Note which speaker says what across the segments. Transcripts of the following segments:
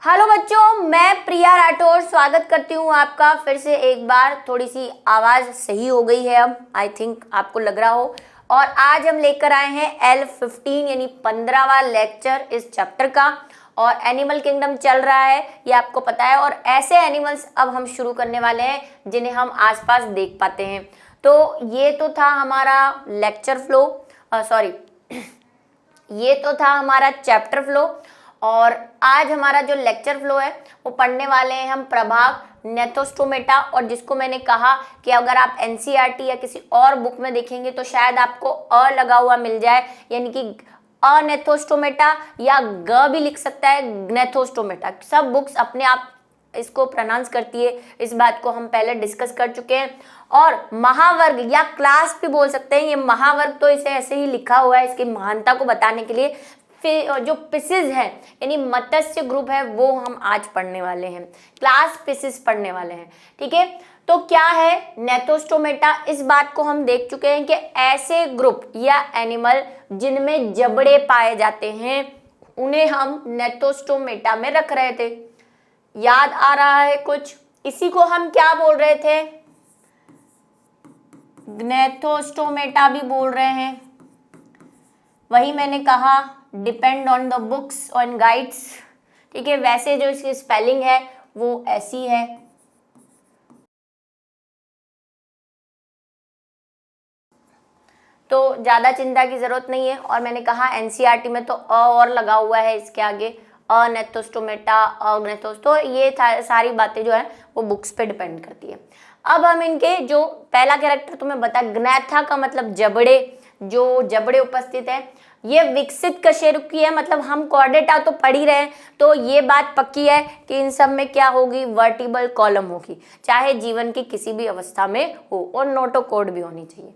Speaker 1: Hello बच्चों, मैं प्रिया राठौर स्वागत करती हूँ आपका फिर से एक बार। थोड़ी सी आवाज़ सही हो गई है अब, आई थिंक आपको लग रहा हो। और आज हम लेकर आए हैं L15 यानी 15वां लेक्चर इस चैप्टर का। और एनिमल किंगडम चल रहा है, ये आपको पता है। और ऐसे एनिमल्स अब हम शुरू करने वाले हैं जिन्हें हम आसपास देख पाते हैं। तो ये तो था हमारा लेक्चर फ्लो, सॉरी ये तो था हमारा चैप्टर फ्लो। और आज हमारा जो लेक्चर फ्लो है वो पढ़ने वाले हैं हम प्रभाग नेथोस्टोमेटा। और जिसको मैंने कहा कि अगर आप एनसीईआरटी या किसी और बुक में देखेंगे तो शायद आपको अ लगा हुआ मिल जाए, यानी कि अनेथोस्टोमेटा या ग भी लिख सकता है नेथोस्टोमेटा। सब बुक्स अपने आप इसको प्रोनाउंस करती है, इस बात को हम पहले डिस्कस कर चुके हैं। और महावर्ग या क्लास भी बोल सकते हैं, ये महावर्ग तो इसे ऐसे ही लिखा हुआ है इसकी महानता को बताने के लिए। फिर जो पिसेस है यानी मत्स्य ग्रुप है वो हम आज पढ़ने वाले हैं, क्लास पिसेस पढ़ने वाले हैं, ठीक है। तो क्या है नेथोस्टोमेटा, इस बात को हम देख चुके हैं कि ऐसे ग्रुप या एनिमल जिनमें जबड़े पाए जाते हैं उन्हें हम नेथोस्टोमेटा में रख रहे थे। याद आ रहा है कुछ? इसी को हम क्या बोल रहे थे? नेथोस्टोमेटा भी बोल रहे हैं। वही मैंने कहा, depend on the books on guides, ठीक है। वैसे जो इसकी स्पेलिंग है वो ऐसी है। तो ज़्यादा चिंता की ज़रूरत नहीं है। और मैंने कहा एनसीईआरटी में तो अ और लगा हुआ है इसके आगे, अनेथोस्टोमेटा, अग्नेथोस। तो ये सारी बातें जो है वो बुक्स पे डिपेंड करती है। अब हम इनके जो पहला कैरेक्टर तुम्हें बता, ग्नैथा का मतलब जबड़े, जो जबड़े उपस्थित है। ये विकसित कशेरुकी है, मतलब हम कॉर्डेटा तो पढ़ ही रहे हैं, तो ये बात पक्की है कि इन सब में क्या होगी, वर्टिबल कॉलम होगी, चाहे जीवन की किसी भी अवस्था में हो। और नोटोकॉर्ड भी होनी चाहिए,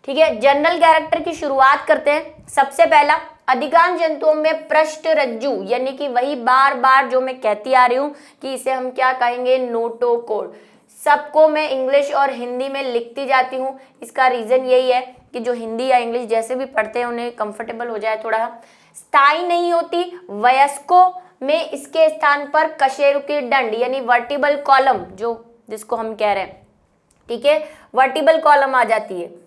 Speaker 1: ठीक है। जनरल कैरेक्टर की शुरुआत करते हैं। सबसे पहला, अधिकांश जंतुओं में पृष्ठ रज्जु, यानी कि वही बार बार जो मैं कहती आ रही हूँ कि इसे हम क्या कहेंगे, नोटोकॉर्ड। सबको मैं इंग्लिश और हिंदी में लिखती जाती हूँ, इसका रीजन यही है कि जो हिंदी या इंग्लिश जैसे भी पढ़ते हैं उन्हें कंफर्टेबल हो जाए थोड़ा। स्थायी नहीं होती, वयस्कों में इसके स्थान पर कशेरुकी दंड यानी वर्टिबल कॉलम, जो जिसको हम कह रहे हैं, ठीक है, वर्टिबल कॉलम आ जाती है।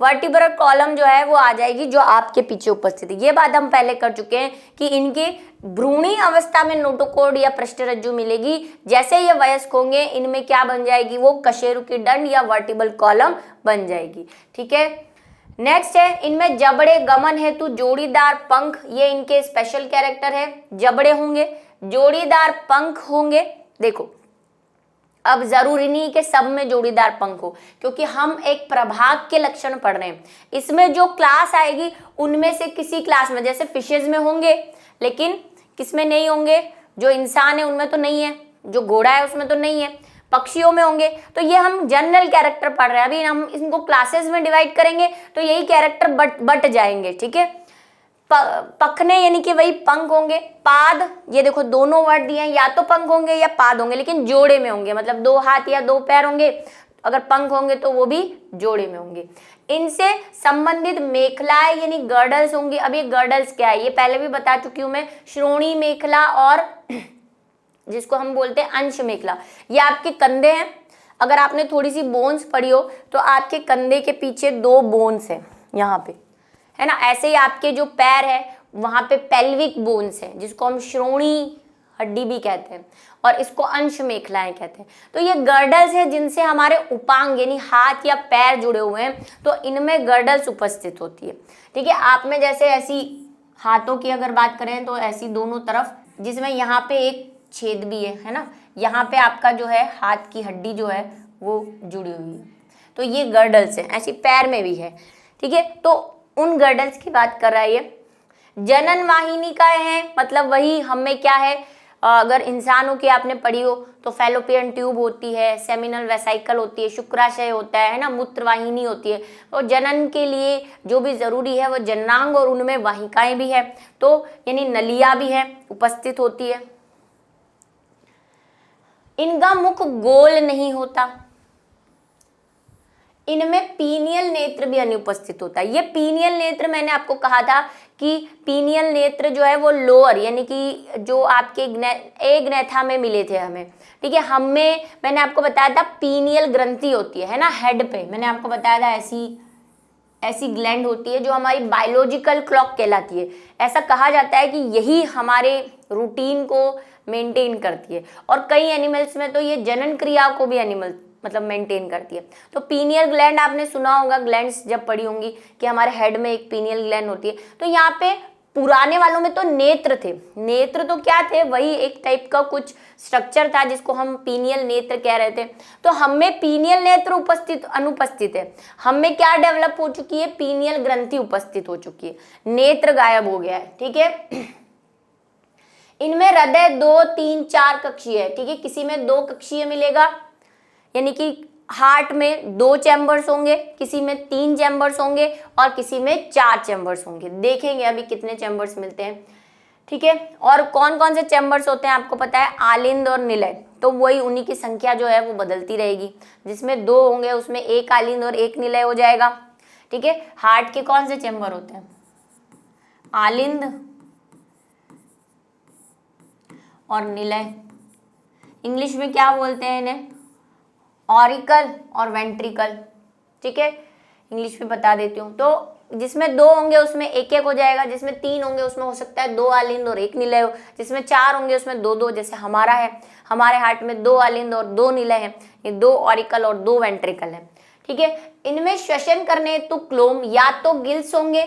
Speaker 1: वर्टिब्रल कॉलम जो है वो आ जाएगी जो आपके पीछे उपस्थित है। ये बात हम पहले कर चुके हैं कि इनके भ्रूणी अवस्था में नोटोकॉर्ड या पृष्ठरज्जु मिलेगी। जैसे ये वयस्क होंगे इनमें क्या बन जाएगी, वो कशेरुकी दंड या वर्टिबल कॉलम बन जाएगी, ठीक है। नेक्स्ट है, इनमें जबड़े गमन हेतु जोड़ीदार पंख, ये इनके स्पेशल कैरेक्टर है। जबड़े होंगे, जोड़ीदार पंख होंगे। देखो अब जरूरी नहीं कि सब में जोड़ीदार पंख हो, क्योंकि हम एक प्रभाग के लक्षण पढ़ रहे हैं। इसमें जो क्लास आएगी उनमें से किसी क्लास में, जैसे फिशेज में होंगे लेकिन किसमें नहीं होंगे, जो इंसान है उनमें तो नहीं है, जो घोड़ा है उसमें तो नहीं है, पक्षियों में होंगे। तो ये हम जनरल कैरेक्टर पढ़ रहे हैं, अभी हम इनको क्लासेस में डिवाइड करेंगे तो यही कैरेक्टर बट जाएंगे, ठीक है। पखने यानी कि वही पंख होंगे। पाद, ये देखो दोनों वर्ड दिए हैं, या तो पंख होंगे या पाद होंगे, लेकिन जोड़े में होंगे, मतलब 2 हाथ या 2 पैर होंगे। अगर पंख होंगे तो वो भी जोड़े में होंगे। इनसे संबंधित मेखलाएं यानी गर्डल्स होंगी। अब ये गर्डल्स क्या है, ये पहले भी बता चुकी हूं मैं, श्रोणी मेखला और जिसको हम बोलते हैं अंश मेखला। ये आपके कंधे हैं। अगर आपने थोड़ी सी बोन्स पढ़ी हो तो आपके कंधे के पीछे 2 बोन्स है यहाँ पे, है ना। ऐसे ही आपके जो पैर है वहां पे पेल्विक बोन्स है, जिसको हम श्रोणी हड्डी भी कहते हैं, और इसको अंश मेखलाएं कहते हैं। तो ये गर्डल्स है जिनसे हमारे उपांग यानी हाथ या पैर जुड़े हुए हैं, तो इनमें गर्डल्स उपस्थित होती है, ठीक है। आप में जैसे ऐसी हाथों की अगर बात करें तो ऐसी दोनों तरफ, जिसमें यहाँ पे एक छेद भी है ना, यहाँ पे आपका जो है हाथ की हड्डी जो है वो जुड़ी हुई है, तो ये गर्डल्स है। ऐसी पैर में भी है, ठीक है। तो उन गर्डल्स की बात कर रहा है ये। जनन वाहिनिकाएं हैं, मतलब वही हमें क्या है, अगर इंसानों की आपने पढ़ी हो तो फैलोपियन ट्यूब होती है, सेमिनल वेसाइकल होती है, शुक्राशय होता है ना, मूत्रवाहिनी होती है। तो जनन के लिए जो भी जरूरी है वो जननांग, और उनमें वाहिकाएं भी है, तो यानी नलिया भी है, उपस्थित होती है। इनका मुख गोल नहीं होता, इनमें पीनियल नेत्र भी अनुपस्थित होता है। ये पीनियल नेत्र मैंने आपको कहा था कि पीनियल नेत्र जो है वो लोअर यानी कि जो आपके एग्नेथा में मिले थे हमें, ठीक है। हमें मैंने आपको बताया था पीनियल ग्रंथि होती है ना हेड पे, मैंने आपको बताया था ऐसी ग्लैंड होती है जो हमारी बायोलॉजिकल क्लॉक कहलाती है। ऐसा कहा जाता है कि यही हमारे रूटीन को मेंटेन करती है, और कई एनिमल्स में तो ये जनन क्रिया को भी एनिमल मतलब मेंटेन करती है। तो पीनियल ग्लैंड आपने सुना होगा, ग्लैंड्स जब पढ़ी होंगी कि हमारे हेड में एक पीनियल ग्लैंड होती है। तो यहाँ पे पुराने वालों में तो नेत्र थे, नेत्र तो क्या थे, वही एक टाइप का कुछ स्ट्रक्चर था जिसको हम पीनियल नेत्र कह रहे थे। तो हमें पीनियल नेत्र अनुपस्थित है, हमें क्या डेवलप हो चुकी है, पीनियल ग्रंथि उपस्थित हो चुकी है, नेत्र गायब हो गया है, ठीक है। इनमें हृदय 2, 3, 4 कक्षीय है, ठीक है। किसी में 2 कक्षीय मिलेगा, यानी कि हार्ट में 2 चैम्बर्स होंगे, किसी में 3 चैम्बर्स होंगे और किसी में 4 चैम्बर्स होंगे। देखेंगे अभी कितने चैम्बर्स मिलते हैं, ठीक है। और कौन कौन से चैम्बर्स होते हैं आपको पता है, आलिंद और निलय, तो वही उन्हीं की संख्या जो है वो बदलती रहेगी। जिसमें 2 होंगे उसमें 1 आलिंद और 1 निलय हो जाएगा, ठीक है। हार्ट के कौन से चैम्बर होते हैं, आलिंद और निलय, इंग्लिश में क्या बोलते हैं इन्हें, ऑरिकल और वेंट्रिकल, ठीक है। इंग्लिश में बता देती हूँ। तो जिसमें 2 होंगे उसमें 1-1 हो जाएगा, जिसमें 3 होंगे उसमें हो सकता है 2 आलिंद और 1 निलय हो, जिसमें 4 होंगे उसमें 2-2, जैसे हमारा है, हमारे हार्ट में 2 आलिंद और 2 निलय है, ये 2 ऑरिकल और 2 वेंट्रिकल है, ठीक है। इनमें श्वसन करने हेतु क्लोम या तो गिल्स होंगे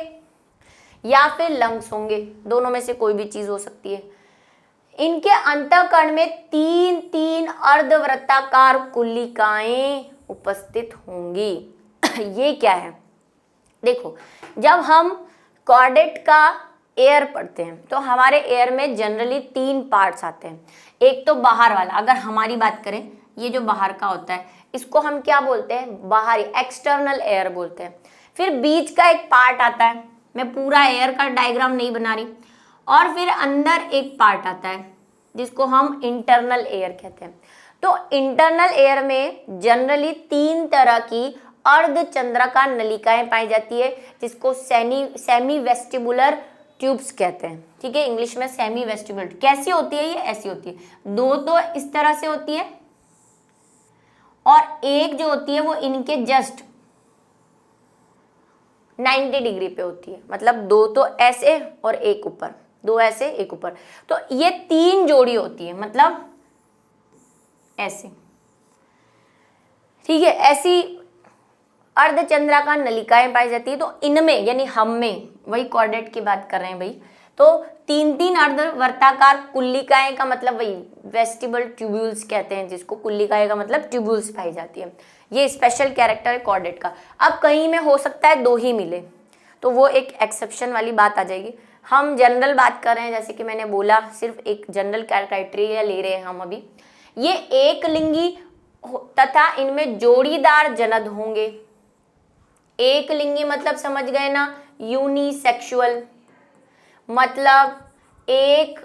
Speaker 1: या फिर लंग्स होंगे, दोनों में से कोई भी चीज हो सकती है। इनके अंतःकरण में 3 अर्धवृत्ताकार कुल्लिकाएं उपस्थित होंगी। ये क्या है, देखो जब हम कॉर्डेट का एयर पढ़ते हैं तो हमारे एयर में जनरली 3 पार्ट्स आते हैं। एक तो बाहर वाला, अगर हमारी बात करें, ये जो बाहर का होता है इसको हम क्या बोलते हैं, बाहरी एक्सटर्नल एयर बोलते हैं। फिर बीच का एक पार्ट आता है, मैं पूरा एयर का डायग्राम नहीं बना रही, और फिर अंदर एक पार्ट आता है जिसको हम इंटरनल एयर कहते हैं। तो इंटरनल एयर में जनरली 3 तरह की अर्धचंद्राकार नलिकाएं पाई जाती है, जिसको सेमी वेस्टिबुलर ट्यूब्स कहते हैं, ठीक है। इंग्लिश में सेमी वेस्टिबुलर। कैसी होती है ये, ऐसी होती है, 2 तो इस तरह से होती है और एक जो होती है वो इनके जस्ट 90 डिग्री पे होती है, मतलब 2 तो ऐसे और एक ऊपर, 2 ऐसे एक ऊपर, तो ये 3 जोड़ी होती है, मतलब ऐसे, ठीक है। ऐसी अर्धचंद्राकार नलिकाएं पाई जाती है। तो इनमें यानी हम में, वही कॉर्डेट की बात कर रहे हैं भाई, तो 3 अर्धवर्ताकार कुल्लिकाएं का मतलब वही वेस्टिबल ट्यूब्यूल्स कहते हैं, जिसको कुल्लिकाएं का मतलब ट्यूब्यूल्स पाई जाती है। ये स्पेशल कैरेक्टर है कॉर्डेट का। अब कहीं में हो सकता है 2 ही मिले, तो वो एक एक्सेप्शन वाली बात आ जाएगी। हम जनरल बात कर रहे हैं, जैसे कि मैंने बोला सिर्फ एक जनरल क्राइटेरिया ले रहे हैं हम अभी। ये एक लिंगी तथा इनमें जोड़ीदार जनद होंगे। एक लिंगी मतलब समझ गए ना, यूनिसेक्सुअल, मतलब एक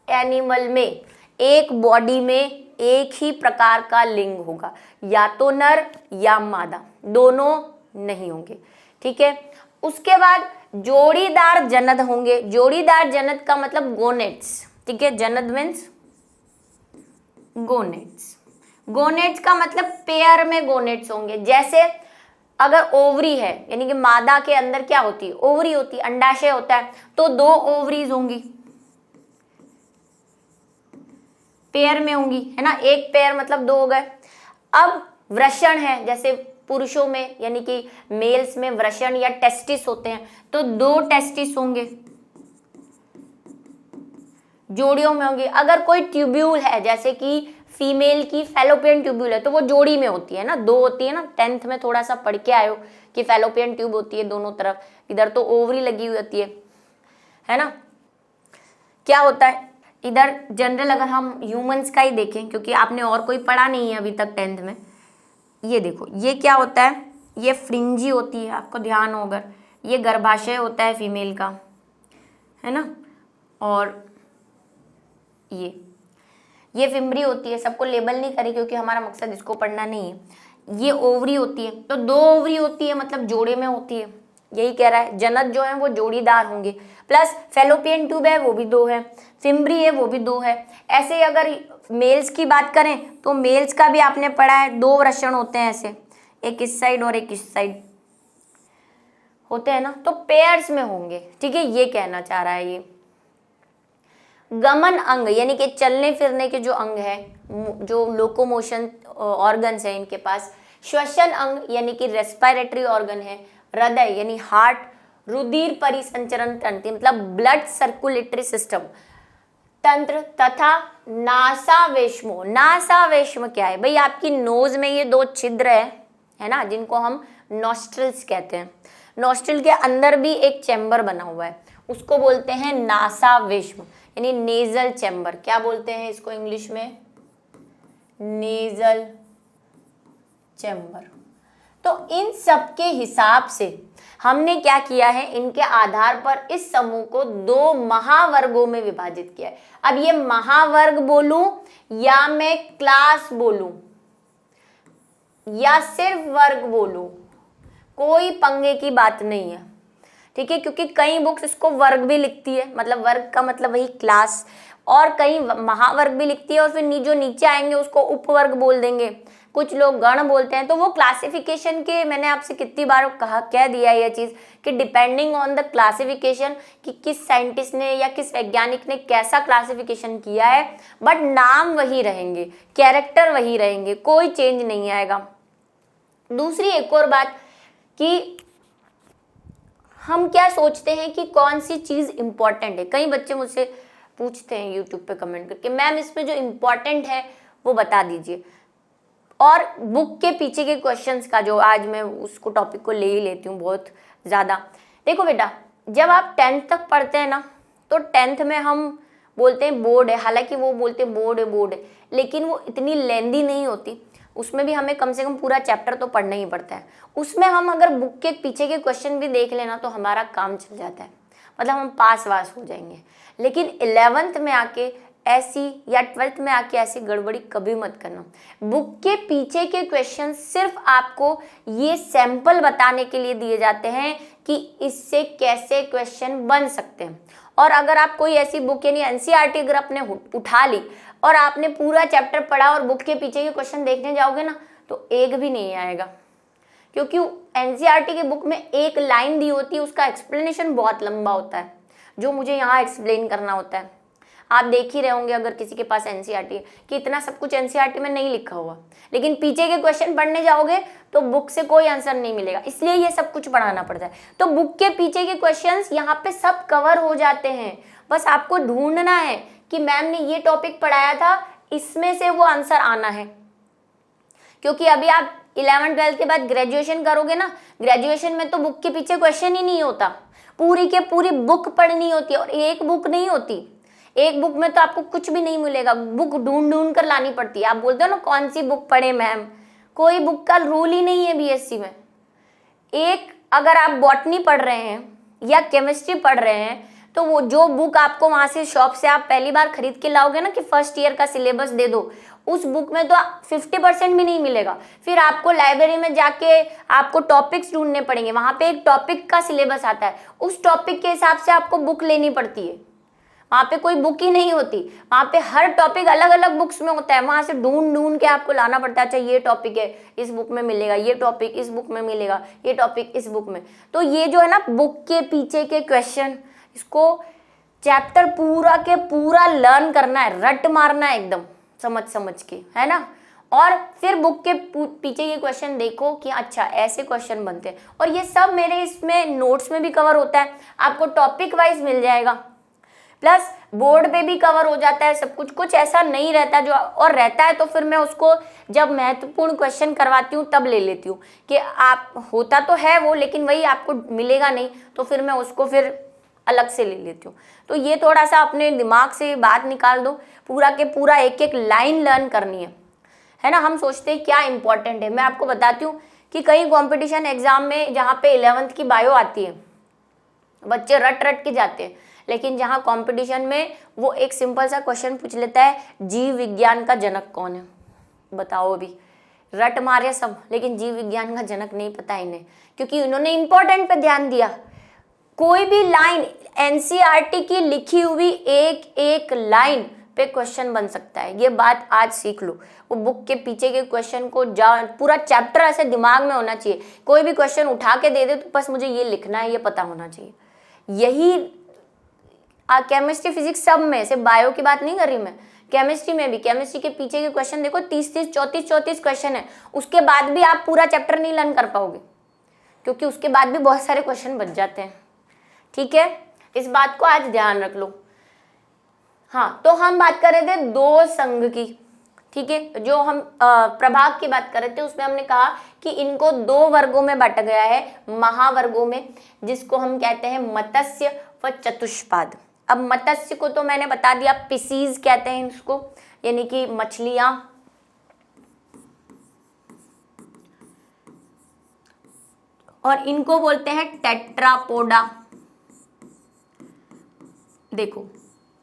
Speaker 1: एनिमल में, एक बॉडी में एक ही प्रकार का लिंग होगा, या तो नर या मादा, दोनों नहीं होंगे, ठीक है। उसके बाद जोड़ीदार जनद होंगे। जोड़ीदार जनद का मतलब गोनेट्स, ठीक है। जनद मीन्स गोनेट्स। गोनेट्स का मतलब पेयर में गोनेट्स होंगे। जैसे अगर ओवरी है, यानी कि मादा के अंदर क्या होती है, ओवरी होती है, अंडाशय होता है, तो 2 ओवरीज होंगी, पेयर में होंगी, है ना। एक पेयर मतलब 2 हो गए। अब वृषण है, जैसे पुरुषों में यानी कि मेल्स में वृषण या टेस्टिस होते हैं, तो 2 टेस्टिस होंगे, जोड़ियों में होंगे। अगर कोई ट्यूब्यूल है, जैसे कि फीमेल की फैलोपियन ट्यूब्यूल है, तो वो जोड़ी में होती है ना, 2 होती है ना। 10th में थोड़ा सा पढ़ के आयो कि फैलोपियन ट्यूब होती है दोनों तरफ, इधर तो ओवरी लगी हुई होती है ना। क्या होता है इधर जनरल, अगर हम ह्यूमंस का ही देखें, क्योंकि आपने और कोई पढ़ा नहीं है अभी तक 10th में, ये देखो ये क्या होता है, ये फ्रिंजी होती है, आपको ध्यान हो अगर, ये गर्भाशय होता है फीमेल का, है ना, और ये फिम्बरी होती है। सबको लेबल नहीं करें क्योंकि हमारा मकसद इसको पढ़ना नहीं है। ये ओवरी होती है, तो 2 ओवरी होती है, मतलब जोड़े में होती है, यही कह रहा है। जनक जो है वो जोड़ीदार होंगे, प्लस फेलोपियन ट्यूब है वो भी 2 है, फिम्बरी है वो भी 2 है। ऐसे अगर मेल्स की बात करें तो मेल्स का भी आपने पढ़ा है 2 वृषण होते हैं, ऐसे एक इस साइड और एक इस साइड होते हैं ना, तो पेयर्स में होंगे, ठीक है, ये कहना चाह रहा है ये। गमन अंग यानी कि चलने फिरने के जो अंग है, जो लोकोमोशन ऑर्गन्स है इनके पास। श्वसन अंग यानी कि रेस्पिरेटरी ऑर्गन है। हृदय यानी हार्ट, रुधिर परिसंचरण तंत्र मतलब ब्लड सर्कुलेटरी सिस्टम तंत्र, तथा नासावेश्मो। नासावेश्म क्या है भाई? आपकी नोज में ये 2 छिद्र है ना, जिनको हम नॉस्ट्रिल्स कहते हैं। नॉस्ट्रिल के अंदर भी एक चैम्बर बना हुआ है, उसको बोलते हैं नासावेश्म यानी नेजल चैम्बर। क्या बोलते हैं इसको इंग्लिश में? Nasal chamber. तो इन सब के हिसाब से हमने क्या किया है, इनके आधार पर इस समूह को 2 महावर्गों में विभाजित किया है। अब ये महावर्ग बोलूं या मैं क्लास बोलूं या सिर्फ वर्ग बोलूं, कोई पंगे की बात नहीं है, ठीक है, क्योंकि कई बुक्स इसको वर्ग भी लिखती है, मतलब वर्ग का मतलब वही क्लास, और कई महावर्ग भी लिखती है, और फिर जो नीचे आएंगे उसको उपवर्ग बोल देंगे, कुछ लोग गण बोलते हैं। तो वो क्लासिफिकेशन के, मैंने आपसे कितनी बार कह दिया ये चीज़ कि डिपेंडिंग ऑन द क्लासिफिकेशन कि किस साइंटिस्ट ने या किस वैज्ञानिक ने कैसा क्लासिफिकेशन किया है, बट नाम वही रहेंगे, कैरेक्टर वही रहेंगे, कोई चेंज नहीं आएगा। दूसरी एक और बात कि हम क्या सोचते हैं कि कौन सी चीज़ इम्पॉर्टेंट है। कई बच्चे मुझसे पूछते हैं यूट्यूब पे कमेंट करके, मैम इसमें जो इम्पॉर्टेंट है वो बता दीजिए। और बुक के पीछे के क्वेश्चंस का जो आज मैं उसको टॉपिक को ले ही लेती हूँ बहुत ज़्यादा। देखो बेटा, जब आप 10th तक पढ़ते हैं ना, तो 10th में हम बोलते हैं बोर्ड है, हालांकि वो बोलते हैं बोर्ड है, लेकिन वो इतनी लेंदी नहीं होती। उसमें भी हमें कम से कम पूरा चैप्टर तो पढ़ना ही पड़ता है। उसमें हम अगर बुक के पीछे के क्वेश्चन भी देख लेना तो हमारा काम चल जाता है, मतलब हम पास वास हो जाएंगे। लेकिन 11th में आके ऐसी या 12th में आके ऐसी गड़बड़ी कभी मत करना। बुक के पीछे के क्वेश्चन सिर्फ आपको ये सैंपल बताने के लिए दिए जाते हैं कि इससे कैसे क्वेश्चन बन सकते हैं। और अगर आप कोई ऐसी बुक यानी एनसीईआरटी अगर आपने उठा ली और आपने पूरा चैप्टर पढ़ा और बुक के पीछे के क्वेश्चन देखने जाओगे ना, तो एक भी नहीं आएगा, क्योंकि एनसीईआरटी की बुक में एक लाइन दी होती है, उसका एक्सप्लेनेशन बहुत लंबा होता है, जो मुझे यहाँ एक्सप्लेन करना होता है। आप देख ही रहे होंगे अगर किसी के पास एनसीईआरटी है कि इतना सब कुछ एनसीईआरटी में नहीं लिखा हुआ, लेकिन पीछे के क्वेश्चन पढ़ने जाओगे तो बुक से कोई आंसर नहीं मिलेगा, इसलिए ये सब कुछ पढ़ाना पड़ता है। तो बुक के पीछे के क्वेश्चंस यहाँ पे सब कवर हो जाते हैं, बस आपको ढूंढना है कि मैम ने ये टॉपिक पढ़ाया था, इसमें से वो आंसर आना है। क्योंकि अभी आप 11th-12th के बाद ग्रेजुएशन करोगे ना, ग्रेजुएशन में तो बुक के पीछे क्वेश्चन ही नहीं होता, पूरी के पूरी बुक पढ़नी होती है, और एक बुक नहीं होती, एक बुक में तो आपको कुछ भी नहीं मिलेगा, बुक ढूंढ ढूंढ कर लानी पड़ती है। आप बोलते हो ना कौन सी बुक पढ़े मैम, कोई बुक का रूल ही नहीं है बीएससी में। एक अगर आप बॉटनी पढ़ रहे हैं या केमिस्ट्री पढ़ रहे हैं, तो वो जो बुक आपको वहां से शॉप से आप पहली बार खरीद के लाओगे ना कि फर्स्ट ईयर का सिलेबस दे दो, उस बुक में तो 50% भी नहीं मिलेगा। फिर आपको लाइब्रेरी में जाके आपको टॉपिक्स ढूंढने पड़ेंगे, वहां पे एक टॉपिक का सिलेबस आता है, उस टॉपिक के हिसाब से आपको बुक लेनी पड़ती है। वहाँ पे कोई बुक ही नहीं होती, वहाँ पे हर टॉपिक अलग अलग बुक्स में होता है, वहाँ से ढूंढ ढूंढ के आपको लाना पड़ता है। अच्छा ये टॉपिक है इस बुक में मिलेगा, ये टॉपिक इस बुक में मिलेगा, ये टॉपिक इस बुक में। तो ये जो है ना बुक के पीछे के क्वेश्चन, इसको चैप्टर पूरा के पूरा लर्न करना है, रट मारना है एकदम समझ के, है ना। और फिर बुक के पीछे के क्वेश्चन देखो कि अच्छा ऐसे क्वेश्चन बनते हैं, और ये सब मेरे इसमें नोट्स में भी कवर होता है, आपको टॉपिक वाइज मिल जाएगा, प्लस बोर्ड पे भी कवर हो जाता है सब कुछ। कुछ ऐसा नहीं रहता जो, और रहता है तो फिर मैं उसको जब महत्वपूर्ण क्वेश्चन करवाती हूँ तब ले लेती हूँ कि आप होता तो है वो, लेकिन वही आपको मिलेगा नहीं, तो फिर मैं उसको फिर अलग से ले लेती हूँ। तो ये थोड़ा सा अपने दिमाग से बात निकाल दो, पूरा के पूरा एक एक लाइन लर्न करनी है ना। हम सोचते हैं क्या इंपॉर्टेंट है, मैं आपको बताती हूँ कि कई कंपटीशन एग्जाम में जहाँ पे 11th की बायो आती है, बच्चे रट रट के जाते हैं, लेकिन जहाँ कंपटीशन में वो एक सिंपल सा क्वेश्चन पूछ लेता है, जीव विज्ञान का जनक कौन है, बताओ अभी रट मारे सब, लेकिन जीव विज्ञान का जनक नहीं पता इन्हें, क्योंकि उन्होंने इंपॉर्टेंट पे ध्यान दिया। कोई भी लाइन एनसीईआरटी की लिखी हुई एक एक लाइन पे क्वेश्चन बन सकता है, ये बात आज सीख लो। वो बुक के पीछे के क्वेश्चन को पूरा चैप्टर ऐसे दिमाग में होना चाहिए। कोई भी क्वेश्चन उठा के दे दे तो बस मुझे ये लिखना है, ये पता होना चाहिए। यही केमिस्ट्री फिजिक्स सब में, सिर्फ बायो की बात नहीं कर रही मैं, केमिस्ट्री में भी, केमिस्ट्री के पीछे के क्वेश्चन देखो 30-30, 34-34 क्वेश्चन है, उसके बाद भी आप पूरा चैप्टर नहीं लर्न कर पाओगे, क्योंकि उसके बाद भी बहुत सारे क्वेश्चन बच जाते हैं। ठीक है, इस बात को आज ध्यान रख लो। हाँ, तो हम बात कर रहे थे दो संघ की। ठीक है, जो हम प्रभाग की बात कर रहे थे उसमें हमने कहा कि इनको दो वर्गों में बांटा गया है, महावर्गों में, जिसको हम कहते हैं मत्स्य व चतुष्पाद। अब मत्स्य को तो मैंने बता दिया, पिसीज कहते हैं इसको, यानी कि मछलियां। और इनको बोलते हैं टेट्रापोडा। देखो,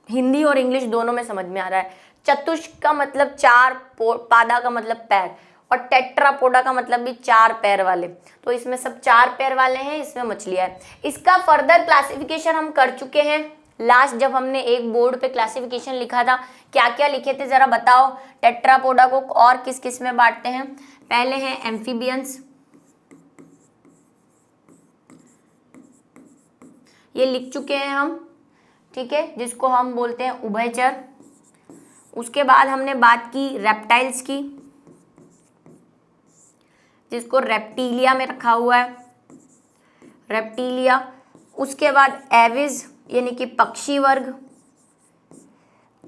Speaker 1: हिंदी और इंग्लिश दोनों में समझ में आ रहा है। चतुष का मतलब चार, पादा का मतलब पैर, और टेट्रापोडा का मतलब भी चार पैर वाले। तो इसमें सब चार पैर वाले हैं, इसमें मछलियां हैं। इसका फर्दर क्लासिफिकेशन हम कर चुके हैं लास्ट, जब हमने एक बोर्ड पे क्लासिफिकेशन लिखा था। क्या क्या लिखे थे जरा बताओ। टेट्रापोडा को और किस किस में बांटते हैं? पहले हैं एम्फीबियंस, ये लिख चुके हैं हम। ठीक है, जिसको हम बोलते हैं उभयचर। उसके बाद हमने बात की रेप्टाइल्स की, जिसको रेप्टीलिया में रखा हुआ है, रेप्टीलिया। उसके बाद एविज यानी कि पक्षी वर्ग,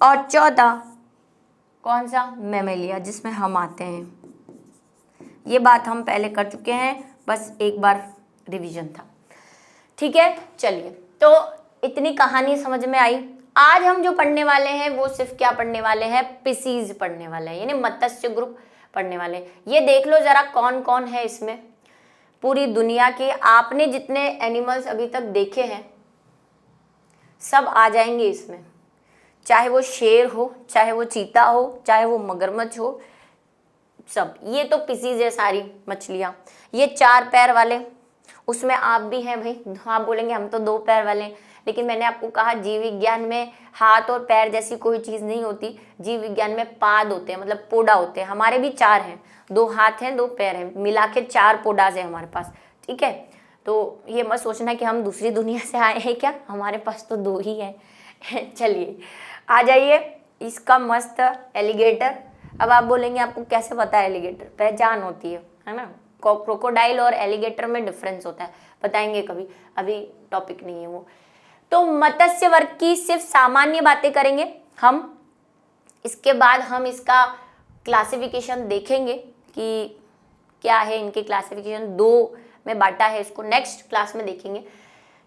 Speaker 1: और चौथा कौन सा? मैमेलिया, जिसमें हम आते हैं। ये बात हम पहले कर चुके हैं, बस एक बार रिवीजन था। ठीक है, चलिए, तो इतनी कहानी समझ में आई। आज हम जो पढ़ने वाले हैं वो सिर्फ क्या पढ़ने वाले हैं? पिसीज पढ़ने वाले हैं, यानी मत्स्य ग्रुप पढ़ने वाले हैं। ये देख लो जरा कौन कौन है इसमें। पूरी दुनिया के आपने जितने एनिमल्स अभी तक देखे हैं सब आ जाएंगे इसमें, चाहे वो शेर हो, चाहे वो चीता हो, चाहे वो मगरमच्छ हो, सब। ये तो पिसीज है सारी मछलियाँ। ये चार पैर वाले, उसमें आप भी हैं भाई। आप बोलेंगे हम तो दो पैर वाले हैं, लेकिन मैंने आपको कहा जीव विज्ञान में हाथ और पैर जैसी कोई चीज़ नहीं होती। जीव विज्ञान में पाद होते हैं, मतलब पोडा होते हैं। हमारे भी चार हैं, दो हाथ हैं, दो पैर हैं, मिला के चार पोडाज हैं हमारे पास। ठीक है, तो ये मत सोचना कि हम दूसरी दुनिया से आए हैं क्या, हमारे पास तो दो ही हैं। चलिए आ जाइए, इसका मस्त एलिगेटर। अब आप बोलेंगे आपको कैसे पता है एलिगेटर? पहचान होती है ना। क्रोकोडाइल और एलिगेटर में डिफरेंस होता है, बताएंगे कभी, अभी टॉपिक नहीं है वो। तो मत्स्य वर्ग की सिर्फ सामान्य बातें करेंगे हम। इसके बाद हम इसका क्लासिफिकेशन देखेंगे कि क्या है इनके क्लासिफिकेशन। दो में बांटा है इसको, नेक्स्ट क्लास में देखेंगे।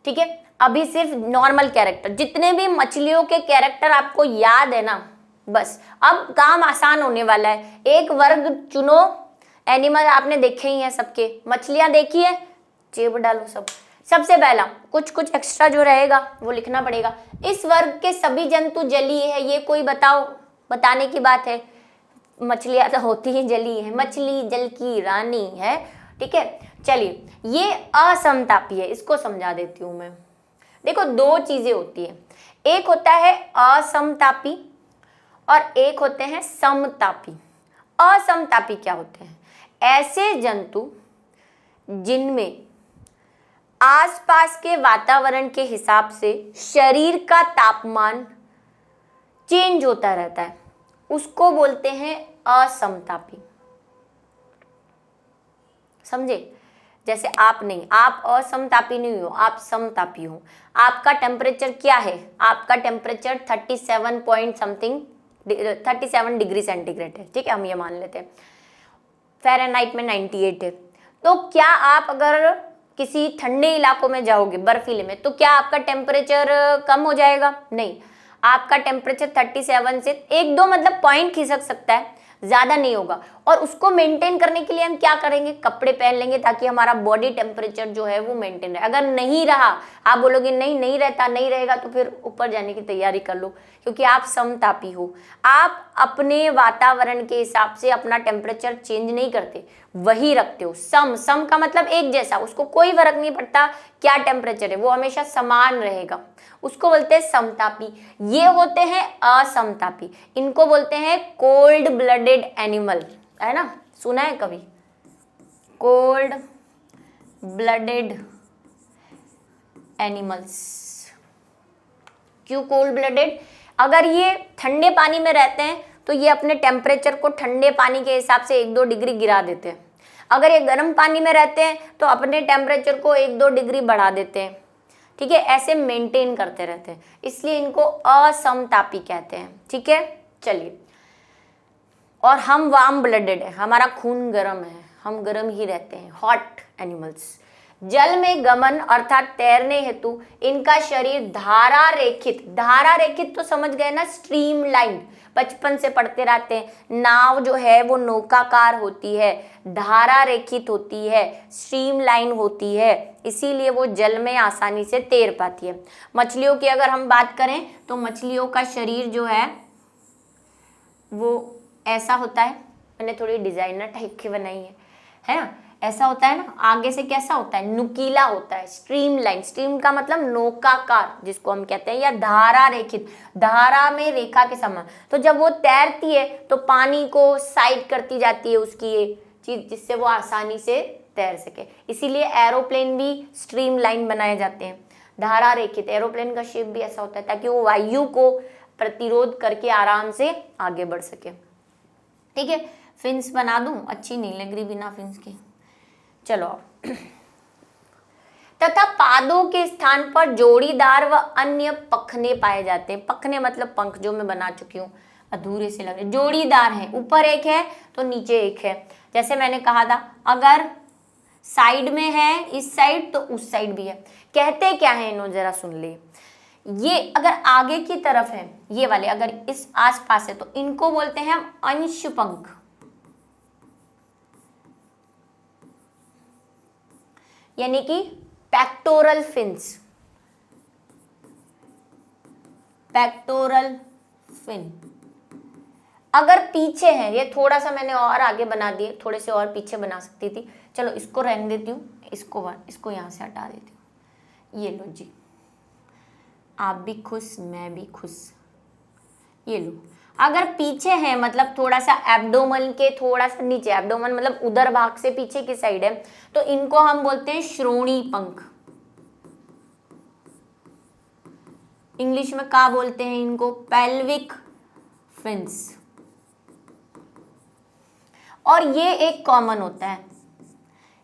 Speaker 1: ठीक है, अभी सिर्फ नॉर्मल कैरेक्टर, जितने भी मछलियों के कैरेक्टर आपको याद है ना, बस अब काम आसान होने वाला है। एक वर्ग चुनो, एनिमल आपने देखे ही हैं सबके, मछलियां देखी है, जेब डालो सब। सबसे पहला कुछ कुछ एक्स्ट्रा जो रहेगा वो लिखना पड़ेगा। इस वर्ग के सभी जंतु जलीय है, ये कोई बताओ, बताने की बात है। मछलियां तो होती ही जलीय है, मछली जल की रानी है। ठीक है, चलिए, ये असमतापी है, इसको समझा देती हूँ मैं। देखो, दो चीजें होती है, एक होता है असमतापी और एक होते हैं समतापी। असमतापी क्या होते हैं? ऐसे जंतु जिनमें आसपास के वातावरण के हिसाब से शरीर का तापमान चेंज होता रहता है, उसको बोलते हैं असमतापी। समझे? जैसे आप नहीं, आप असमतापी नहीं हो, आप समतापी हो। आपका टेम्परेचर क्या है? आपका temperature 37 point something 37 degree centigrade है। ठीक है, हम ये मान लेते हैं। फ़ारेनहाइट में 98 है। तो क्या आप अगर किसी ठंडे इलाकों में जाओगे, बर्फीले में, तो क्या आपका टेम्परेचर कम हो जाएगा? नहीं, आपका टेम्परेचर 37 से 1-2 मतलब पॉइंट खिसक सकता है, ज्यादा नहीं होगा। और उसको मेंटेन करने के लिए हम क्या करेंगे, कपड़े पहन लेंगे ताकि हमारा बॉडी टेम्परेचर जो है वो मेंटेन रहे। अगर नहीं रहा, आप बोलोगे नहीं नहीं रहता, नहीं रहेगा, तो फिर ऊपर जाने की तैयारी कर लो, क्योंकि आप समतापी हो। आप अपने वातावरण के हिसाब से अपना टेम्परेचर चेंज नहीं करते, वही रखते हो। सम का मतलब एक जैसा, उसको कोई फर्क नहीं पड़ता क्या टेम्परेचर है, वो हमेशा समान रहेगा, उसको बोलते हैं समतापी। ये होते हैं असमतापी, इनको बोलते हैं कोल्ड ब्लडेड एनिमल, है ना, सुना है कभी, कोल्ड ब्लडेड एनिमल्स। क्यों कोल्ड ब्लडेड? अगर ये ठंडे पानी में रहते हैं तो ये अपने टेम्परेचर को ठंडे पानी के हिसाब से 1-2 डिग्री गिरा देते हैं। अगर ये गर्म पानी में रहते हैं तो अपने टेम्परेचर को 1-2 डिग्री बढ़ा देते हैं, ठीक है, ऐसे मेंटेन करते रहते हैं, इसलिए इनको असमतापी कहते हैं, ठीक है। चलिए, और हम वार्म ब्लडेड है, हमारा खून गर्म है, हम गर्म ही रहते हैं, हॉट एनिमल्स। जल में गमन अर्थात तैरने हेतु इनका शरीर धारा रेखित तो समझ गए ना, स्ट्रीम लाइन, बचपन से पढ़ते रहते हैं। नाव जो है वो नौकाकार होती है, धारा रेखित होती है, स्ट्रीम लाइन होती है, इसीलिए वो जल में आसानी से तैर पाती है। मछलियों की अगर हम बात करें तो मछलियों का शरीर जो है वो ऐसा होता है, मैंने थोड़ी डिजाइनर टाइप की बनाई है ना, ऐसा होता है ना, आगे से कैसा होता है, नुकीला होता है, स्ट्रीम लाइन, स्ट्रीम का मतलब नौकाकार जिसको हम कहते हैं, या धारा रेखित, धारा में रेखा के समान। तो जब वो तैरती है तो पानी को साइड करती जाती है उसकी ये चीज, जिससे वो आसानी से तैर सके। इसीलिए एरोप्लेन भी स्ट्रीम लाइन बनाए जाते हैं, धारा रेखित। एरोप्लेन का शेप भी ऐसा होता है ताकि वो वायु को प्रतिरोध करके आराम से आगे बढ़ सके, ठीक है। फिन्स बना दूं, अच्छी नहीं लग रही बिना फिन्स के, चलो। तथा पादों के स्थान पर जोड़ीदार व अन्य पखने पाए जाते हैं। पखने मतलब पंख, जो मैं बना चुकी हूँ, अधूरे से लग रहे, जोड़ीदार है, ऊपर एक है तो नीचे एक है। जैसे मैंने कहा था, अगर साइड में है इस साइड तो उस साइड भी है। कहते क्या है इन्हों, जरा सुन ले। ये अगर आगे की तरफ है, ये वाले अगर इस आसपास है तो इनको बोलते हैं हम अंश पंख, यानी कि पेक्टोरल फिन्स, पेक्टोरल फिन। अगर पीछे है, ये थोड़ा सा मैंने और आगे बना दिए, थोड़े से और पीछे बना सकती थी, चलो इसको रहने देती हूँ, इसको यहाँ से हटा देती हूँ। ये लो जी, आप भी खुश, मैं भी खुश। ये लो, अगर पीछे है मतलब थोड़ा सा एब्डोमन के थोड़ा सा नीचे, एब्डोमन मतलब उदर भाग से पीछे की साइड है, तो इनको हम बोलते हैं श्रोणी पंख। इंग्लिश में क्या बोलते हैं इनको, पेल्विक फिन्स। और ये एक कॉमन होता है,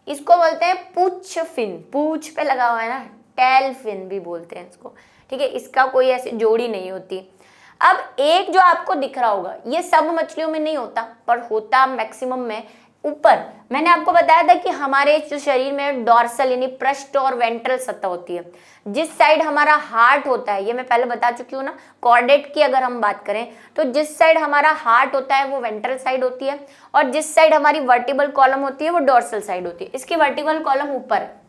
Speaker 1: इसको बोलते हैं पुच्छ फिन, पूछ पे लगा हुआ है ना, टेल फिन भी बोलते हैं इसको, ठीक है। इसका कोई ऐसी जोड़ी नहीं होती। अब एक जो आपको दिख रहा होगा, ये सब मछलियों में नहीं होता, पर होता मैक्सिमम में ऊपर। मैंने आपको बताया था कि हमारे जो शरीर में डॉर्सल यानी पृष्ठ और वेंट्रल सतह होती है। जिस साइड हमारा हार्ट होता है, ये मैं पहले बता चुकी हूँ ना, कॉर्डेट की अगर हम बात करें तो जिस साइड हमारा हार्ट होता है वो वेंट्रल साइड होती है, और जिस साइड हमारी वर्टिबल कॉलम होती है वो डॉर्सल साइड होती है। इसकी वर्टिबल कॉलम ऊपर है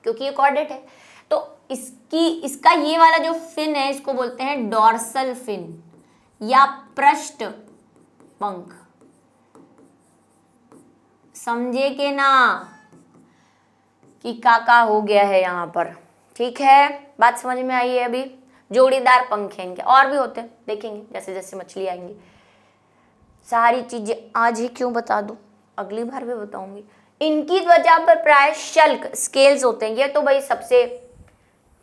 Speaker 1: क्योंकि ये कॉर्डेट है, तो इसका ये वाला जो फिन है इसको बोलते हैं डॉर्सल फिन या पृष्ठ पंख। समझे के ना कि काका हो गया है यहाँ पर, ठीक है, बात समझ में आई है। अभी जोड़ीदार पंख हैं इनके, और भी होते हैं, देखेंगे जैसे जैसे मछली आएंगी। सारी चीजें आज ही क्यों बता दूं, अगली बार भी बताऊंगी। इनकी त्वचा पर प्राय शल्क स्केल्स होते हैं, ये तो भाई सबसे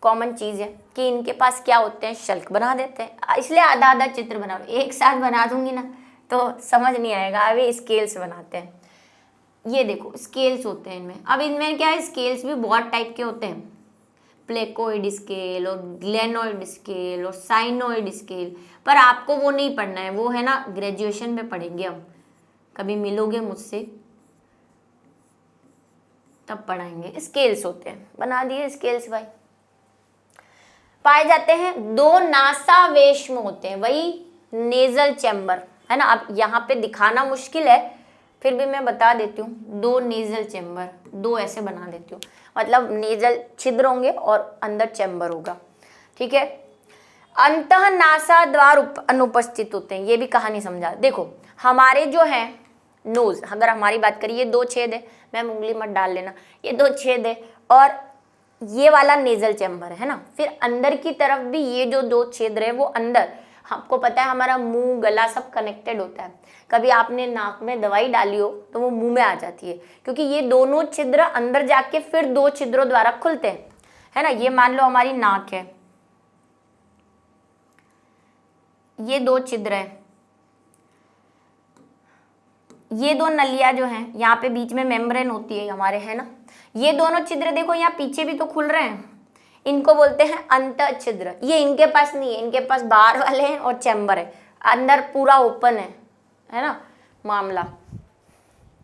Speaker 1: कॉमन चीज है कि इनके पास क्या होते हैं, शल्क बना देते हैं। इसलिए आधा आधा चित्र बना, एक साथ बना दूंगी ना तो समझ नहीं आएगा। अभी स्केल्स बनाते हैं, ये देखो स्केल्स होते हैं इनमें। अब इनमें क्या है, स्केल्स भी बहुत टाइप के होते हैं, प्लेकोइड स्केल और ग्लेनोइड स्केल और साइनोइड स्केल, पर आपको वो नहीं पढ़ना है, वो है ना ग्रेजुएशन में पढ़ेंगे हम, कभी मिलोगे मुझसे तब पढ़ाएंगे। स्केल्स होते हैं, बना दिए स्केल्स भाई। पाए जाते हैं 2 नासावेश में होते हैं, वही नेजल चैम्बर, है ना। अब यहाँ पे दिखाना मुश्किल है, फिर भी मैं बता देती हूँ, 2 नेजल चैम्बर, 2 ऐसे बना देती हूँ, मतलब नेजल छिद्र होंगे और अंदर चैम्बर होगा, ठीक है। अंतः नासा द्वार अनुपस्थित होते हैं, ये भी कहानी समझा। देखो हमारे जो है नोज, अगर हमारी बात करिए, ये 2 छेद है, मैम उंगली मत डाल लेना, ये 2 छेद है और ये वाला नेजल चैम्बर है ना। फिर अंदर की तरफ भी ये जो 2 छेद है वो अंदर, आपको पता है हमारा मुंह गला सब कनेक्टेड होता है। कभी आपने नाक में दवाई डाली हो तो वो मुंह में आ जाती है, क्योंकि ये दोनों छिद्र अंदर जाके फिर 2 छिद्रों द्वारा खुलते हैं, है ना। ये मान लो हमारी नाक है, ये 2 छिद्र है, ये 2 नलियां जो हैं, यहाँ पे बीच में मेम्ब्रेन होती है हमारे, है ना। ये दोनों छिद्र देखो यहाँ पीछे भी तो खुल रहे हैं, इनको बोलते हैं अंत छिद्र। ये इनके पास नहीं है, इनके पास बाहर वाले हैं और चैम्बर है, अंदर पूरा ओपन है ना मामला,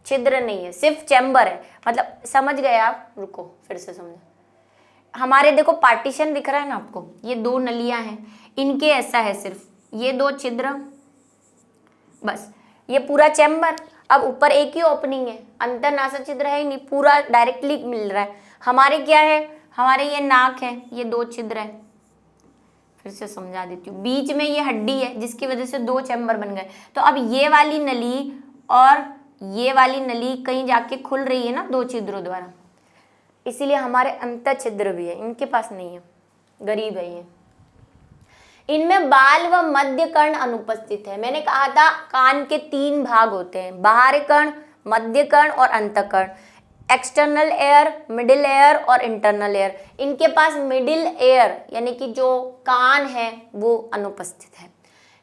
Speaker 1: छिद्र नहीं है, सिर्फ चैम्बर है। मतलब समझ गए आप, रुको फिर से समझो। हमारे देखो पार्टीशन दिख रहा है ना आपको, ये 2 नलियां हैं, इनके ऐसा है सिर्फ ये 2 छिद्र, बस ये पूरा चैम्बर। अब ऊपर एक ही ओपनिंग है, अंतर नासा छिद्र है ही नहीं, पूरा डायरेक्टली मिल रहा है। हमारे क्या है, हमारे ये नाक है, ये 2 छिद्र है, फिर से समझा देती हूँ। बीच में ये हड्डी है जिसकी वजह से 2 चैम्बर बन गए। तो अब ये वाली नली और ये वाली नली कहीं जाके खुल रही है ना 2 छिद्रों द्वारा, इसीलिए हमारे अंतर छिद्र भी है, इनके पास नहीं है, गरीब है ये। इनमें बाल व मध्य कर्ण अनुपस्थित है। मैंने कहा था कान के 3 भाग होते हैं, बाहरी कर्ण, मध्य कर्ण और अंतःकर्ण। एक्सटर्नल एयर, मिडिल एयर और इंटरनल एयर। इनके पास मिडिल एयर यानी कि जो कान है वो अनुपस्थित है,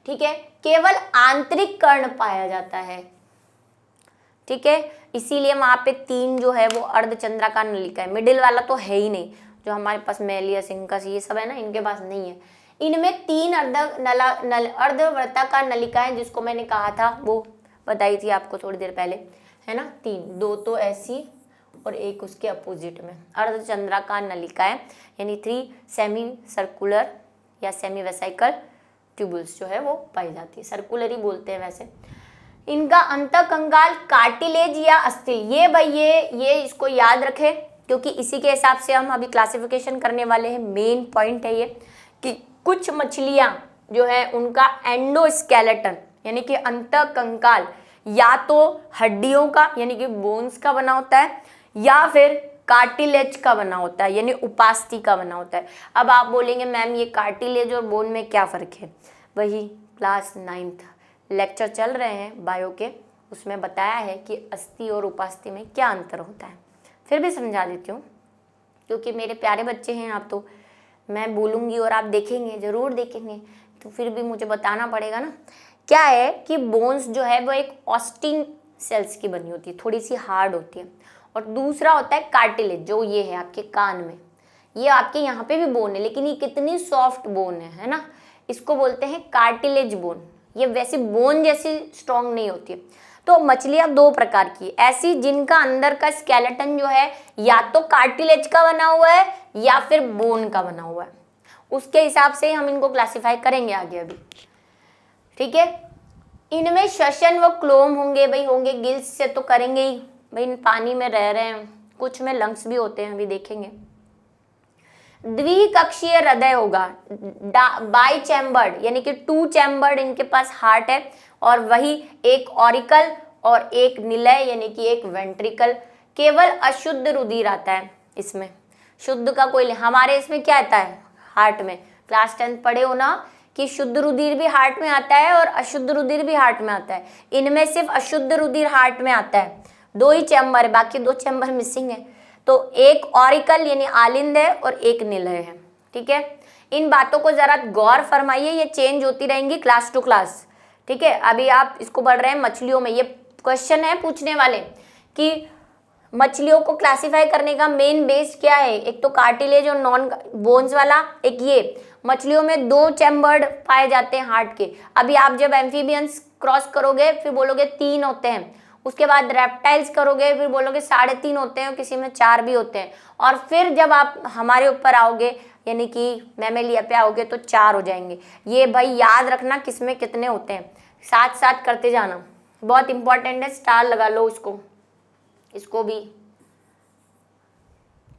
Speaker 1: ठीक है। केवल आंतरिक कर्ण पाया जाता है, ठीक है। इसीलिए वहां पे 3 जो है वो अर्धचंद्राकार नलिका है, मिडिल वाला तो है ही नहीं, जो हमारे पास मेलियस, इंकस ये सब है ना, इनके पास नहीं है। इनमें 3 अर्धवृत्ताकार नलिकाएं, जिसको मैंने कहा था वो बताई थी आपको थोड़ी देर पहले, है ना। 3, 2 तो ऐसी और एक उसके अपोजिट में अर्धचंद्राकार नलिकाएं, यानी 3 सेमी सर्कुलर या सेमी वेसाइकल ट्यूबुल्स जो है वो पाई जाती है, सर्कुलर ही बोलते हैं वैसे। इनका अंतःकंकाल कार्टिलेज या अस्थिल, ये भाई ये इसको याद रखें, क्योंकि इसी के हिसाब से हम अभी क्लासिफिकेशन करने वाले हैं। मेन पॉइंट है ये कि कुछ मछलियां जो है उनका एंडोस्केलेटन यानी कि अंतःकंकाल या तो हड्डियों का यानी कि बोन्स का बना होता है, या फिर कार्टिलेज का बना होता है यानी उपास्थि का बना होता है। अब आप बोलेंगे मैम ये कार्टिलेज और बोन में क्या फ़र्क है, वही क्लास 9th लेक्चर चल रहे हैं बायो के, उसमें बताया है कि अस्थि और उपास्थि में क्या अंतर होता है। फिर भी समझा देती हूँ, क्योंकि मेरे प्यारे बच्चे हैं आप, तो मैं बोलूँगी और आप देखेंगे, ज़रूर देखेंगे, तो फिर भी मुझे बताना पड़ेगा ना। क्या है कि बोन्स जो है वो एक ऑस्टिन सेल्स की बनी होती है, थोड़ी सी हार्ड होती है, और दूसरा होता है कार्टिलेज, जो ये है आपके कान में, ये आपके यहाँ पे भी बोन है, लेकिन ये कितनी सॉफ्ट बोन है ना, इसको बोलते हैं कार्टिलेज बोन। ये वैसे बोन जैसी स्ट्रॉन्ग नहीं होती है। तो मछलियाँ 2 प्रकार की, ऐसी जिनका अंदर का स्केलेटन जो है या तो कार्टिलेज का बना हुआ है या फिर बोन का बना हुआ है, उसके हिसाब से हम इनको क्लासिफाई करेंगे आगे अभी, ठीक है। इनमें श्वसन व क्लोम होंगे, भाई होंगे, गिल्स से तो करेंगे ही, भाई पानी में रह रहे हैं, कुछ में लंग्स भी होते हैं, अभी देखेंगे। द्विकक्षीय हृदय होगा, बाई चैम्बर्ड यानी कि 2 चैम्बर्ड इनके पास हार्ट है, और वही एक ऑरिकल और एक निलय यानी कि एक वेंट्रिकल। केवल अशुद्ध रुधिर आता है इसमें, शुद्ध का कोई, हमारे इसमें क्या आता है हार्ट में, क्लास 10 पढ़े हो ना कि शुद्ध रुधिर भी हार्ट में आता है और अशुद्ध रुधिर भी हार्ट में आता है। इनमें सिर्फ अशुद्ध रुधिर हार्ट में आता है, 2 ही चैम्बर है, बाकी 2 चैम्बर मिसिंग है। तो एक ऑरिकल यानी आलिंद है और एक निलय है, ठीक है। इन बातों को जरा गौर फरमाइए, ये चेंज होती रहेंगी क्लास टू क्लास, ठीक है। अभी आप इसको पढ़ रहे हैं मछलियों में, ये क्वेश्चन है पूछने वाले कि मछलियों को क्लासिफाई करने का मेन बेस क्या है, एक तो कार्टिलेज और नॉन बोन्स वाला, एक ये मछलियों में 2 चैम्बर्ड पाए जाते हैं हार्ट के। अभी आप जब एम्फीबियंस क्रॉस करोगे फिर बोलोगे 3 होते हैं, उसके बाद रेप्टाइल्स करोगे फिर बोलोगे 3.5 होते हैं, किसी में 4 भी होते हैं, और फिर जब आप हमारे ऊपर आओगे यानी कि मैमेलिया पे आओगे तो 4 हो जाएंगे। ये भाई याद रखना किसमें कितने होते हैं, साथ साथ करते जाना, बहुत इंपॉर्टेंट है, स्टार लगा लो इसको भी।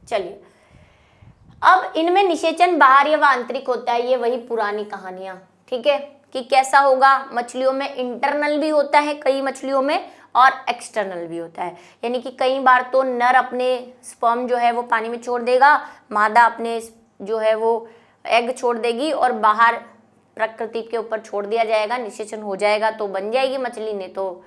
Speaker 1: चलिए, अब इनमें निषेचन बाहरी व आंतरिक होता है, ये वही पुरानी कहानियां, ठीक है, कि कैसा होगा। मछलियों में इंटरनल भी होता है कई मछलियों में, और एक्सटर्नल भी होता है, यानी कि कई बार तो नर अपने स्पर्म जो है वो पानी में छोड़ देगा, मादा अपने जो है वो एग छोड़ देगी, और बाहर प्रकृति के ऊपर छोड़ दिया जाएगा, निषेचन हो जाएगा तो बन जाएगी मछली, ने तो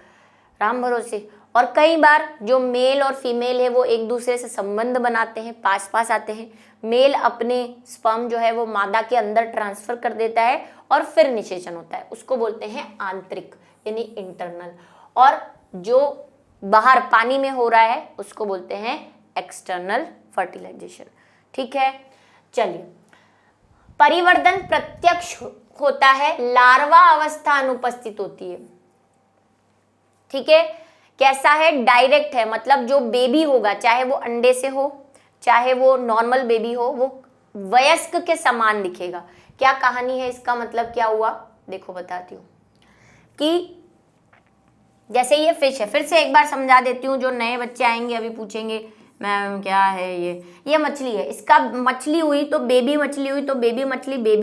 Speaker 1: राम भरोसे। और कई बार जो मेल और फीमेल है वो एक दूसरे से संबंध बनाते हैं, पास पास आते हैं, मेल अपने स्पर्म जो है वो मादा के अंदर ट्रांसफर कर देता है और फिर निषेचन होता है, उसको बोलते हैं आंतरिक यानी इंटरनल। और जो बाहर पानी में हो रहा है उसको बोलते हैं एक्सटर्नल फर्टिलाइजेशन, ठीक है। चलिए, परिवर्धन प्रत्यक्ष होता है, लार्वा अवस्था अनुपस्थित होती है, ठीक है। कैसा है, डायरेक्ट है, मतलब जो बेबी होगा चाहे वो अंडे से हो चाहे वो नॉर्मल बेबी हो, वो वयस्क के समान दिखेगा। क्या कहानी है इसका, मतलब क्या हुआ, देखो बताती हूँ। कि जैसे ये फिश है, फिर से एक बार समझा देती हूँ, जो नए बच्चे आएंगे अभी पूछेंगे मैम क्या है ये मछली है, इसका मछली हुई तो बेबी मछली हुई तो बेबी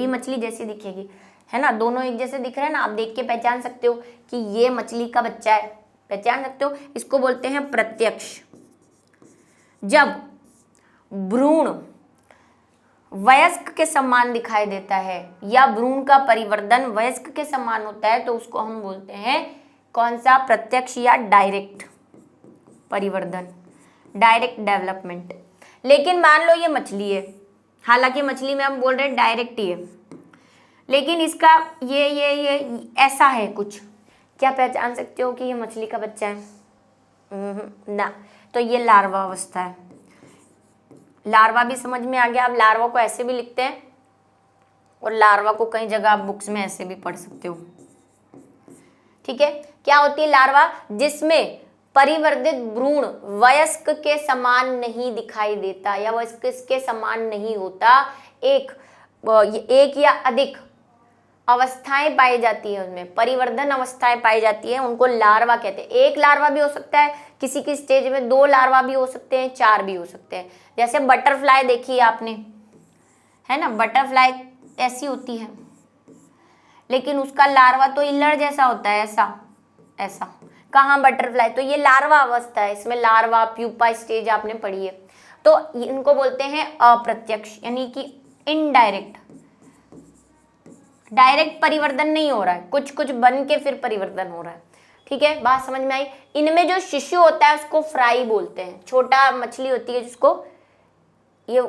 Speaker 1: मछली जैसी दिखेगी, है ना, दोनों एक जैसे दिख रहे हैं ना, आप देख के पहचान सकते हो कि ये मछली का बच्चा है, पहचान सकते हो, इसको बोलते हैं प्रत्यक्ष। जब भ्रूण वयस्क के समान दिखाई देता है या भ्रूण का परिवर्तन वयस्क के समान होता है तो उसको हम बोलते हैं कौन सा, प्रत्यक्ष या डायरेक्ट परिवर्तन, डायरेक्ट डेवलपमेंट। लेकिन मान लो ये मछली है, हालांकि मछली में हम बोल रहे हैं डायरेक्ट ही है, लेकिन इसका ये ऐसा है कुछ, क्या पहचान सकते हो कि ये मछली का बच्चा है? ना, तो ये लार्वा अवस्था है। लार्वा भी समझ में आ गया। अब लार्वा को ऐसे भी लिखते हैं और लार्वा को कई जगह आप बुक्स में ऐसे भी पढ़ सकते हो, ठीक है। क्या होती है लार्वा, जिसमें परिवर्तित भ्रूण वयस्क के समान नहीं दिखाई देता या वयस्क के समान नहीं होता, एक या अधिक अवस्थाएं पाई जाती है, उनमें परिवर्धन अवस्थाएं पाई जाती है, उनको लार्वा कहते हैं। एक लार्वा भी हो सकता है, किसी की स्टेज में 2 लार्वा भी हो सकते हैं, 4 भी हो सकते हैं। जैसे बटरफ्लाई देखी है आपने, है ना, बटरफ्लाई ऐसी होती है, लेकिन उसका लार्वा तो इल्लड़ जैसा होता है, ऐसा कहाँ बटरफ्लाई, तो ये लार्वा अवस्था है, इसमें लार्वा प्यूपा स्टेज आपने पढ़ी है। तो इनको बोलते हैं अप्रत्यक्ष, यानी कि इनडायरेक्ट, डायरेक्ट परिवर्तन नहीं हो रहा है, कुछ कुछ बन के फिर परिवर्तन हो रहा है, ठीक है, बात समझ में आई। इनमें जो शिशु होता है उसको फ्राई बोलते हैं, छोटा मछली होती है जिसको ये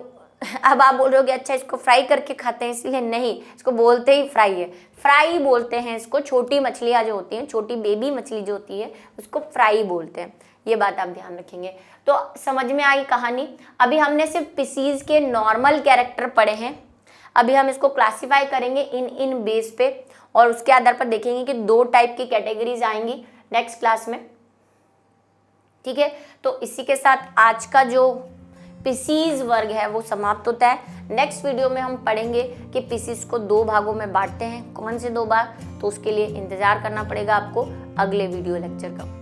Speaker 1: अब आप बोल रहे हो अच्छा इसको फ्राई करके खाते हैं, इसलिए नहीं, इसको बोलते ही फ्राई है, फ्राई बोलते हैं इसको। छोटी मछलियाँ जो होती हैं, छोटी बेबी मछली जो होती है उसको फ्राई बोलते हैं, ये बात आप ध्यान रखेंगे। तो समझ में आई कहानी। अभी हमने सिर्फ स्पीसीज के नॉर्मल कैरेक्टर पढ़े हैं, अभी हम इसको क्लासीफाई करेंगे इन बेस पे, और उसके आधार पर देखेंगे कि 2 टाइप की कैटेगरीज आएंगी नेक्स्ट क्लास में, ठीक है। तो इसी के साथ आज का जो स्पीसीज वर्ग है वो समाप्त होता है। नेक्स्ट वीडियो में हम पढ़ेंगे कि स्पीसीज को 2 भागों में बांटते हैं, कौन से 2 भाग, तो उसके लिए इंतजार करना पड़ेगा आपको अगले वीडियो लेक्चर का।